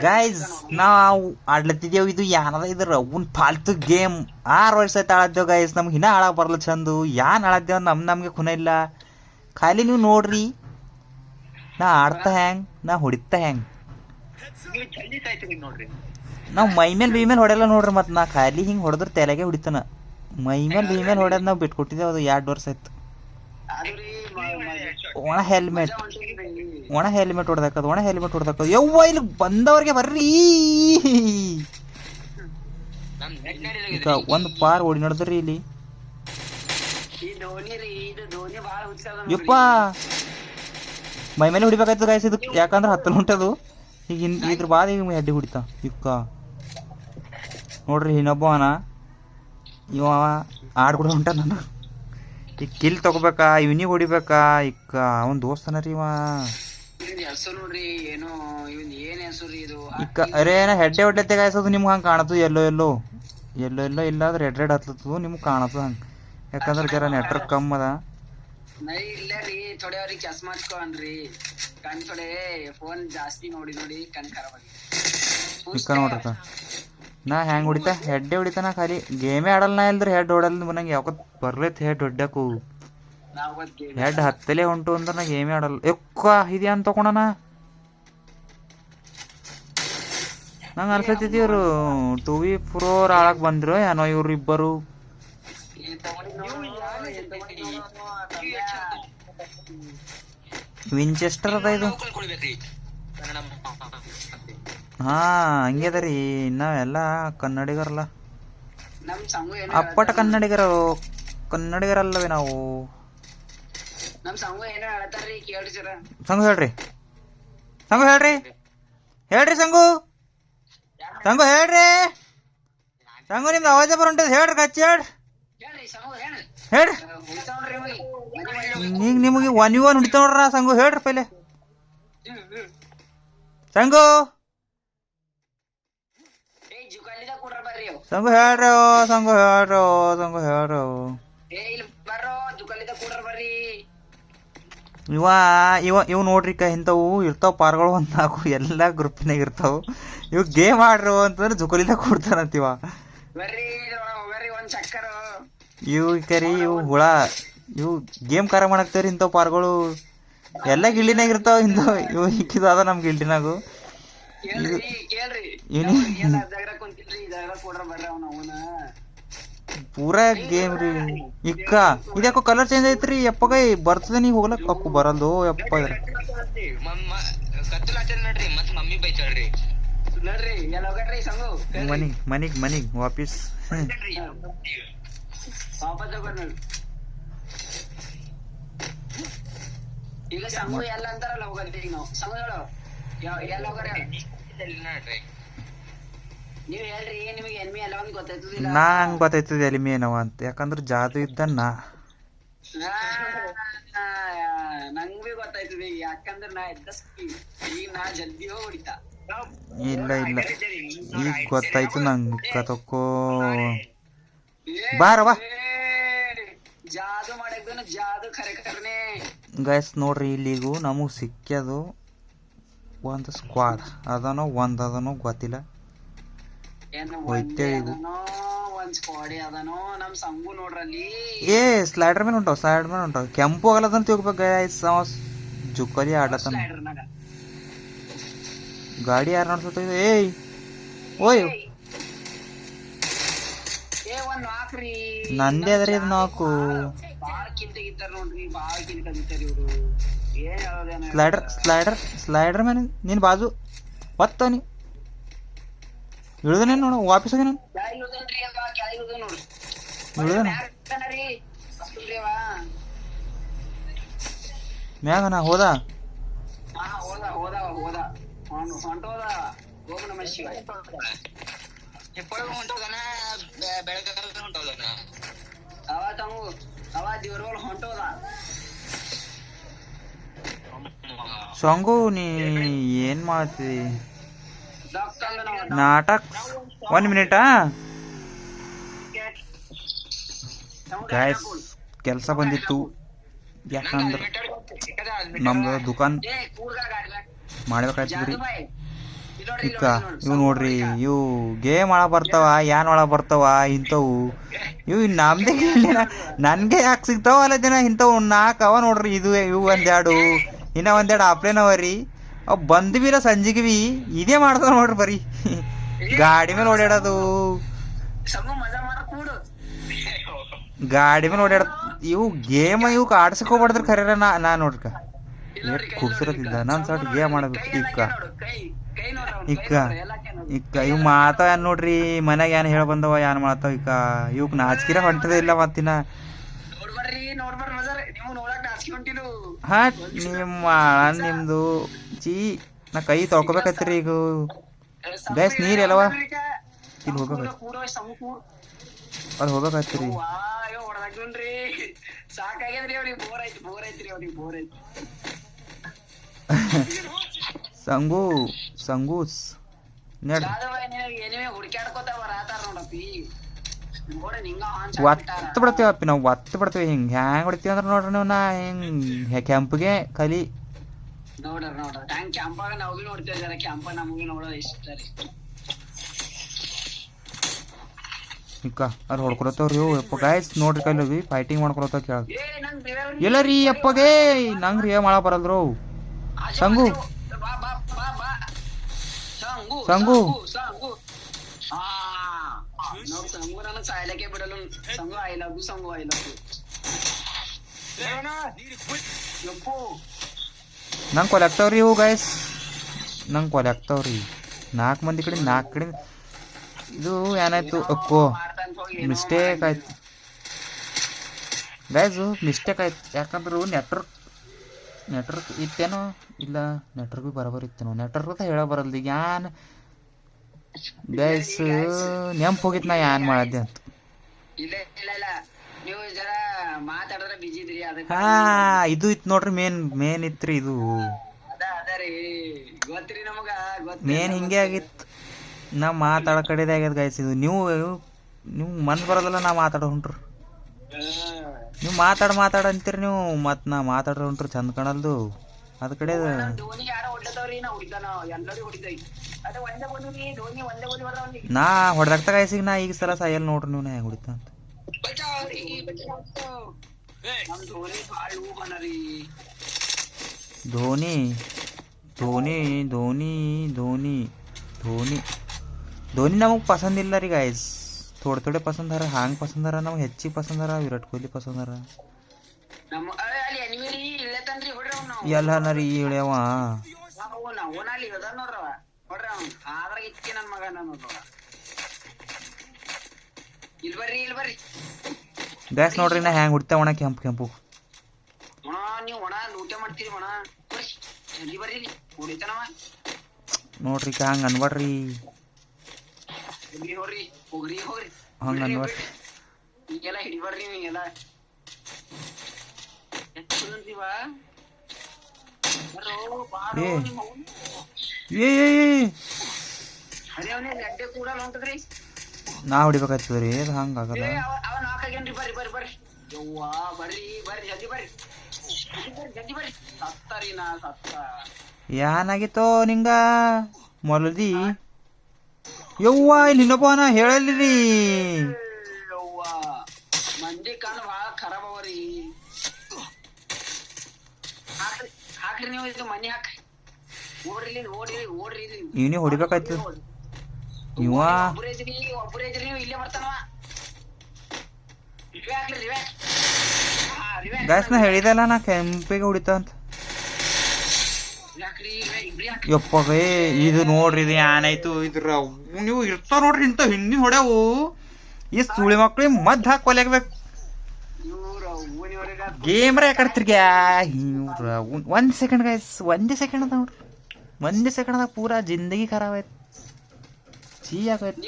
Guys ನಾವು ಆಡ್ಲತ್ತಿದ್ದೇವು. ಇದು ಏನದ ಇದ್ರ ಅವ್ನ ಫಾಲ್ತು ಗೇಮ್ 6 ವರ್ಷ ಆಯ್ತು ಆಳದ್ದೇವು ಗೈಸ್. ನಮ್ಗೆ ಹಿನ್ನ ಆಳಕ್ ಬರಲ್ಲ ಚಂದು. ಯಾನ್ ಆಳದ್ದೇವ್ ನಮ್ಗೆ ಖುನ ಇಲ್ಲ. ಖಾಲಿ ನೀವು ನೋಡ್ರಿ, ನಾ ಆಡ್ತಾ ಹ್ಯಾಂಗ್, ನಾ ಹೊಡಿತಾ ಹ್ಯಾಂಗ್. ನಾವು ಮೈ ಮೇಲೆ ಬಿ ಮೇಲೆ ಹೊಡೆಯಲ್ಲ ನೋಡ್ರಿ. ಮತ್ತೆ ನಾ ಖಾಲಿ ಹಿಂಗೆ ಹೊಡೆದ್ರೆ ತಲೆಗೆ ಹೊಡಿತಾನ. ಮೈ ಮೇಲೆ ಬಿ ಮೇಲೆ ಹೊಡೆಯೋದು ನಾವು ಬಿಟ್ಕೊಟ್ಟಿದ್ದೇವೆ. ಅದು 2 ವರ್ಷ ಆಯ್ತು. ಒಣ ಹೆಲ್ಮೆಟ್ ಹೊಡೆದಾಕದು, ಒಣ ಹೆಲ್ಮೆಟ್ ಹೊಡೆದಾಕದು. ಯವ್ವ ಇಲ್ಲಿ ಬಂದವ್ರಿಗೆ ಬರ್ರಿ. ಈಗ ಒಂದು ಪಾರ್ ಓಡಿ ನಡೆದ್ರಿ ಇಲ್ಲಿ. ಯಪ್ಪ ಮೈ ಮೇಲೆ ಹೊಡಿಬೇಕಾಯ್ತು ಗಾಯ್ಸ್ ಇದು, ಯಾಕಂದ್ರೆ ಹತ್ತಲು ಹೊಂಟದು. ಈಗ ಇದ್ರ ಬಾದ ಈಗ ಹೆಡ್ಡಿ ಹೊಡಿತಾ ಇಕ್ಕ. ನೋಡ್ರಿ ಇನ್ನೊಬ್ಬವನ ಇವ ಆಡ್ಬಿಡ ಹೊಂಟ. ನಾನು ಈಗ ಕಿಲ್ ತಗೋಬೇಕಾ, ಇವನಿಗೆ ಹೊಡಿಬೇಕಾ? ಇಕ್ಕ ಅವನ್ ದೋಸ್ತನ ರೀ ಇವ. ಇಕ್ಕ ಅರೇ ನಾ ಹೆಡ್ಡೆ ಹೊಡ್ಲತ್ತೆ ಗಾಯ್ಸದು. ನಿಮ್ಗೆ ಹಂಗೆ ಕಾಣತ್ತು ಎಲ್ಲೋ ಎಲ್ಲೋ ಎಲ್ಲೋ ಎಲ್ಲೋ ಇಲ್ಲ ಅದು ರೆಡ್ ರೆಡ್ ಹತ್ಲತ್ತದು. ನಿಮ್ಗೆ ಕಾಣತ್ತು ಹಂಗೆ, ಯಾಕಂದ್ರೆ ಜರ ನೆಟ್ವರ್ಕ್ ಕಮ್ಮಿ ಅದ. ಇಕ್ಕ ನೋಡ್ರಿ ನಾ ಹೆಂಗೆ ಹೊಡಿತಾ, ಹೆಡ್ಡೆ ಹೊಡಿತಾನ. ಖಾಲಿ ಗೇಮೇ ಆಡಲ್ಲ ನಾ. ಇಲ್ದ್ರೆ ಹೆಡ್ ಹೊಡಲ್ಲ ನಂಗೆ ಯಾವತ್ತು ಬರ್ಲೈತೆ ಹೆಡ್ ಹೊಡ್ಯಾಕು. ಹೆಡ್ ಹತ್ತಲೇ ಹೊಂಟು ಅಂದ್ರೆ ನಾ ಗೇಮೇ ಆಡಲ್ಲ. ಎಕ್ಕ ಇದೆ ಅಂತ ತಗೊಂಡನ. ನಂಗೆ ಅನ್ಸತ್ತೈತಿ ಇವ್ರು 2v Pro ಆಳಕ್ ಬಂದ್ರು ಏನೋ ಇವ್ರು ಇಬ್ಬರು. ವಿಂಚೆಸ್ಟರ್ ಅದ ಇದು. ಹಾ ಹಂಗೆ ಅದ ರೀ. ನಾವೆಲ್ಲ ಕನ್ನಡಿಗರಲ್ಲ, ಅಪ್ಪಟ ಕನ್ನಡಿಗರಲ್ಲವೇ ನಾವು. ಸಂಗು ಹೇಳ್ರಿ, ಸಂಗು ಹೇಳ್ರಿ, ಹೇಳ್ರಿ ಸಂಗು, ಸಂಗು ಹೇಳ್ರಿ, ಸಂಗು ನಿಮ್ದು ಅವಾಜ ಬರುಂಟದ. ಹೇಳ್ರಿ ಕಚ್ಚಿ ಹೇಳ್ರಿ, ಹೇಳ್ರಿ. ಈಗ ನಿಮಗೆ 1v1 ಹೊಡಿತಾ ನೋಡ್ರ ಸಂಗು. ಹೇಳ್ರಿ ಪೈಲೆ ಸಂಗು, ಸಂಗು ಹೇಳ್ರಿ, ಸಂಗು ಹೇಳ್ರಿ, ಸಂಗು ಹೇಳ್ರಿ. ಇವ ನೋಡ್ರಿ ಇಂಥವು ಇರ್ತಾವ ಪಾರ್ಗಳು. ಒಂದು 4 ಎಲ್ಲ ಗ್ರೂಪ್ನಾಗ ಇರ್ತಾವ. ಇವ್ ಗೇಮ್ ಆಡ್ರು ಅಂತಂದ್ರೆ ಜುಕಲಿದಾಗ ಕೊಡ್ತಾರಂತಿವ. ಇವು ಕರಿ ಇವು ಹುಳ, ಇವು ಗೇಮ್ ಕಾರ ಮಾಡಾಕ್ತೇವ್ರಿ ಇಂಥವು ಪಾರ್ಗಳು. ಎಲ್ಲ ಗಿಲ್ಡಿನಾಗ ಇರ್ತಾವ ಇಂಥವು. ಇವು ಇಕ್ಕಿದ ಅದ ನಮ್ ಗಿಲ್ಡಿನಾಗು. ಪೂರಾ ಗೇಮ್ ರೀ. ಇಕ್ಕ ಇದ್ಯಾಕೋ ಕಲರ್ ಚೇಂಜ್ ಐತ್ರಿ. ಯಪ್ಪಗೈ ಬರ್ತದೆ ನೀ ಹೋಗ್ಲಕ್ ಅಕ್ಕು ಬರಲ್ದು ಯಪ್ಪ. ಮನಿಗ್ ವಾಪಸ್ ಈಗ ಸಂಗು ಎಲ್ಲ ಅಂತಾರಲ್ಲ ಹೋಗಲ್ತೀವಿ ನಾವು. ಸಂಗು ಹೇಳು ಎಲ್ಲ ಹೋಗ್ರಿ ನೀವ್ ಹೇಳ್ರಿ. ನಿಮಗೆ ಎನ್ಮಿ ಎಲ್ಲ ಒಂದ್ ಗೊತ್ತಾಯ್ತದಿಲ್ಲ. ನಂಗೆ ಗೊತ್ತಾಯ್ತದ ಎಲಿಮಿ ಏನವ ಅಂತ, ಯಾಕಂದ್ರೆ ಜಾದು ಇದ್ದನ್ನ ನಂಗ್ ಭೀ ಗೊತ್ತಾಯ್ತದೆ. ಯಾಕಂದ್ರೆ ನಾ ಇದ್ದ ಈಗ ನಾ ಜಲ್ದಿ ಹೋಗಿ ಹೊಡಿತಾ. ಇಲ್ಲ ಇಲ್ಲ ಈಗ ಗೊತ್ತಾಯ್ತು ನಂಗೆ. ತಕ್ಕೋ ಬಾರವಾ ಜಾದು ಮಾಡಕ್ದನು ಜಾದು ಖರೆ ಖರೇನೆ ಗೈಸ್. ನೋಡ್ರಿ ಇಲ್ಲಿಗೂ ನಮಗ್ ಸಿಕ್ಕ್ಯದು ಒಂದು ಸ್ಕ್ವಾಡ್ ಅದನೋ ಅದನೋ ಗೊತ್ತಿಲ್ಲ. ಏ ಸ್ಲೈಡರ್ ಮೇಲೆ ಹೊಂಟಾವ, ಕೆಂಪು ಆಗಲ್ಲದನ್ನ ತಿಳ್ಕೊಬೇಕು ಗೈಸ್. ಜುಕ್ಕಲಿ ಆಡ್ಲತ್ತಾನ. ಗಾಡಿ ಯಾರು ನಡ್ಸತ್ತ? ಏಯ್ ಓಯ್ ನಂದೇ ಅದ್ರಿ ಇದು 4. ಸ್ಲೈಡರ್ ಮೇಲೆ ನೀನ್ ಬಾಜು ಒತ್ತವನಿ ಇಳಿದನೇನು ನೋಡು. ವಾಪಸ್ ಹೋಗಿ ನಾನು ಇಳಿದನ ಮ್ಯಾಗನ ಹೋದ. ಸಂಗು ನೀ ಏನ್ ಮಾಡ್ತಿ ನಾಟಕ? 1 ಮಿನಿಟಾ ಗಾಯ್ಸ್, ಕೆಲಸ ಬಂದಿತ್ತು. ಯಾಕಂದ್ರೆ ನಮ್ದು ದುಕಾನ್ ಮಾಡ್ಬೇಕಾಯ್ತದ್ರಿ. ಇಕ್ಕ ಇವು ನೋಡ್ರಿ ಇವು ಗೇಮ್ ಒಳಗೆ ಬರ್ತಾವ ಏನ್ ಒಳಗೆ ಬರ್ತಾವ ಇಂಥವು ಇವು ನಮ್ದೇ ನನ್ಗೆ ಯಾಕೆ ಸಿಗ್ತಾವ ಅಲ್ಲ ದಿನ ಇಂಥವು 4 ಅವ ನೋಡ್ರಿ. ಇದು ಇವು ಒಂದೆರಡು ಇನ್ನ ಒಂದೆರಡು ಆಪ್ಲೇನ್ ಅವ ರೀ. ಅವ್ ಬಂದ್ ಬಿರ ಸಂಜಿಗೆ ಬಿ ಇದೇ ಮಾಡ್ತಾವ ನೋಡ್ರಿ ಬರೀ ಗಾಡಿ ಮೇಲೆ ಓಡಾಡೋದು, ಗಾಡಿ ಮೇಲೆ ಓಡಾಡ. ಇವು ಗೇಮ್ ಇವಕ್ಕೆ ಆಡ್ಸಕ್ ಹೋಗ್ಬಾರ್ದ್ರಿ ಖರೇರ. ನಾ ನೋಡ್ರಿಕ ಕುಡ್ಸಿರತ್ತಿದ್ದ ನಾನ್ ಸಾಟ್ ಗೇಮ್ ಮಾಡೋದು. ಇಕ್ಕ ಇವ್ ಮಾತಾವ ಏನ್ ನೋಡ್ರಿ ಮನ್ಯಾಗ ಏನ್ ಹೇಳ ಬಂದವ ಏನ್ ಮಾಡ್ತಾವ. ಇಕ್ಕ ಇವಕ್ ನಾಚಿಕಿರ ಹೊಂಟದ ಇಲ್ಲ ಮತ್ತಿನ. ಹಾ ನಿಮ್ದು ಚೀ ನಾ ಕೈ ತೊಳ್ಕೊಬೇಕತ್ರಿ ಈಗ. ಗೈಸ್ ನೀರ್ ಎಲ್ಲವ ಇಲ್ಲಿ ಹೋಗ್ಬೇಕೈತಿ, ಅಲ್ಲಿ ಹೋಗ್ಬೇಕೈತ್ರಿ. ಸಂಗೂಸ್ ಒತ್ತು ಬಿಡ್ತೀವಪ್ಪಿ ನಾವು, ಒತ್ತು ಬಿಡ್ತೀವಿ. ಹಿಂಗ್ ಹ್ಯಾಂಗ್ ಹೊಡಿತೀವಿ ಅಂದ್ರೆ ನೋಡ್ರಿ ನೀವು, ನಾ ಹಿಂಗ್ ಕೆಂಪಿಗೆ ಕಲಿ ಇಕ್ಕ ಅಲ್ಲಿ ಹೊಡ್ಕೊಳತ್ತವ್ರಿ. ಯಪ್ಪ ಗಾಯ್ಸ್ ನೋಡ್ರಿ ಕೈಲಿ ಹೋಗಿ ಫೈಟಿಂಗ್ ಮಾಡ್ಕೊಳತ್ತಾವ ಕೇಳ ಇಲ್ಲ ರೀ. ಅಪ್ಪಗೆ ನಂಗ್ರಿ ಮಳ ಬರಲ್ರು. ಸಂಗು ಸಂಗು ನಂಗೆ ಕೊಲೆಕ್ತಾವ್ರಿ ಇವು ಗೈಸ್, ನಂಗೆ ಕೊಲೆಕ್ತಾವ್ರಿ. 4 ಮಂದಿ ಕಡೆ 4 ಕಡೆ. ಇದು ಏನಾಯ್ತು ಅಕ್ಕೋ ಮಿಸ್ಟೇಕ್ ಆಯ್ತು ಗೈಸು, ಮಿಸ್ಟೇಕ್ ಆಯ್ತು. ಯಾಕಂದ್ರೆ ನೆಟ್ವರ್ಕ್ ಇತ್ತೇನೋ ಇಲ್ಲ, ನೆಟ್ವರ್ಕ್ ಭೀ ಬರೋಬರ್ ಇತ್ತೇನೋ. ನೆಟ್ವರ್ಕ್ ಅಂತ ಹೇಳ ಬರಲ್ದು ಈಗ ಯಾನ್ ಗೈಸ್. ನೆಂಪ್ ಹೋಗಿತ್ ನಾ ಯಾನ್ ಮಾಡದ್ದೆ ಅಂತ. ಹಾ ಇದು ಇತ್ತು ನೋಡ್ರಿ, ಮೇನ್ ಇತ್ರಿ ಇದು. ಮೇನ್ ಹಿಂಗೆ ಆಗಿತ್ತು. ನಾ ಮಾತಾಡೋ ಕಡೆದೇ ಆಗ್ಯದ ಗೈಸ್ ಇದು. ನೀವು ಮನ್ಸ್ ಬರೋದಲ್ಲ ನಾ ಮಾತಾಡೋ ಹೊಂಟ್ರು. ನೀವು ಮಾತಾಡ ಅಂತೀರಿ ನೀವು, ಮತ್ ನಾ ಮಾತಾಡ್ರ ಹೊಂಟ್ರು ಚಂದ ಕಾಣಲ್ದು. ಅದ ಕಡೆ ನಾ ಹೊಡೆದಾಗ್ತ ಗೈಸಿಗೆ ನಾ ಈಗ ಸಲ ಸಾಯಲ್ ನೋಡ್ರಿ ನೀವು, ನಾ ಹೆಂಗ್ ಹೊಡಿತ ಅಂತ. ಧೋನಿ ಧೋನಿ ಧೋನಿ ಧೋನಿ ಧೋನಿ ಧೋನಿ ನಮಗೆ ಪಸಂದ್ ಇಲ್ಲ ರೀ ಗೈಸ್. थोडे पसंद हर हांग पसंद हर नಮಗೆ ಹೆಚ್ಚಿಗೆ ಪಸಂದ್ ಹರ ವಿರಾಟ್ ಕೊಹ್ಲಿ ಪಸಂದ್ ಹರ. ಎಲ್ಲ ನರಿ ಇಳ್ಯವ ಗ್ಯಾಸ್ ನೋಡ್ರಿ ನಾ ಹ್ಯಾಂಗ್ ಹುಡ್ತಾ ಒಣ ಕೆಂಪು ಕೆಂಪು. ನೋಡ್ರಿ ಹಂಗ ಅನ್ಬಾಡ್ರಿ, ಹಂಗ ಅನ್ಬಾಡ್ರಿ. ನಾ ಹೊಡಿಬೇಕಾಗ್ತದ್ರಿ, ಅದು ಹಂಗ ಆಗಲ್ಲ. ಏನಾಗಿತ್ತೋ ನಿಂಗ ಮೊಲದಿ? ಯವ್ವ ಇಲ್ಲಿ ಇನ್ನೊಬ್ಬನ ಹೇಳಲ್ರಿ. ಮಂದಿ ಕಾಲ ಬಹಳ ಖರಾಬ್ ಅವರಿ. ಹಾಕ್ರಿ ನೀವು ಇದು ಮನಿ ಹಾಕ್ರಿ. ಓಡ್ರಿ ಇವನೇ ಹೊಡಿಬೇಕಾಯ್ತು. ಇವ ಒಬ್ಬರೇ ನೀವು ಇಲ್ಲೇ ಬರ್ತಾನವ. ಗಾಯ್ಸ್ ನಾ ಹೇಳಿದಲ್ಲ ನಾ ಕೆಂಪಿಗೆ ಹೊಡಿತ ಅಂತ. ಯಪ್ಪಗೇ ಇದು ನೋಡ್ರಿ, ಇದು ಏನಾಯ್ತು ಇದ್ರ ನೀವು ಇರ್ತಾವ ನೋಡ್ರಿ ಇಂತ ಹಿಂದಿನ ಹೊಡೆವು. ಈ ಸುಳಿ ಮಕ್ಳಿಗೆ ಮದ್ದು ಹಾಕಿ ಕೊಲೆಗ್ಬೇಕು. ಗೇಮ್ರ ಯಾಕಡ್ತಿರ್ಗ್ಯಾ ಒಂದ್ ಸೆಕೆಂಡ್ ಗೈಸ್, ಒಂದೇ ಸೆಕೆಂಡ್ ಅದ ನೋಡ್ರಿ. ಒಂದೇ ಸೆಕೆಂಡ್ ಅದ ಪೂರಾ ಜಿಂದಗಿ ಖರಾಬ್ ಆಯ್ತು. ಚೀ ಆಗೋಯ್ತು.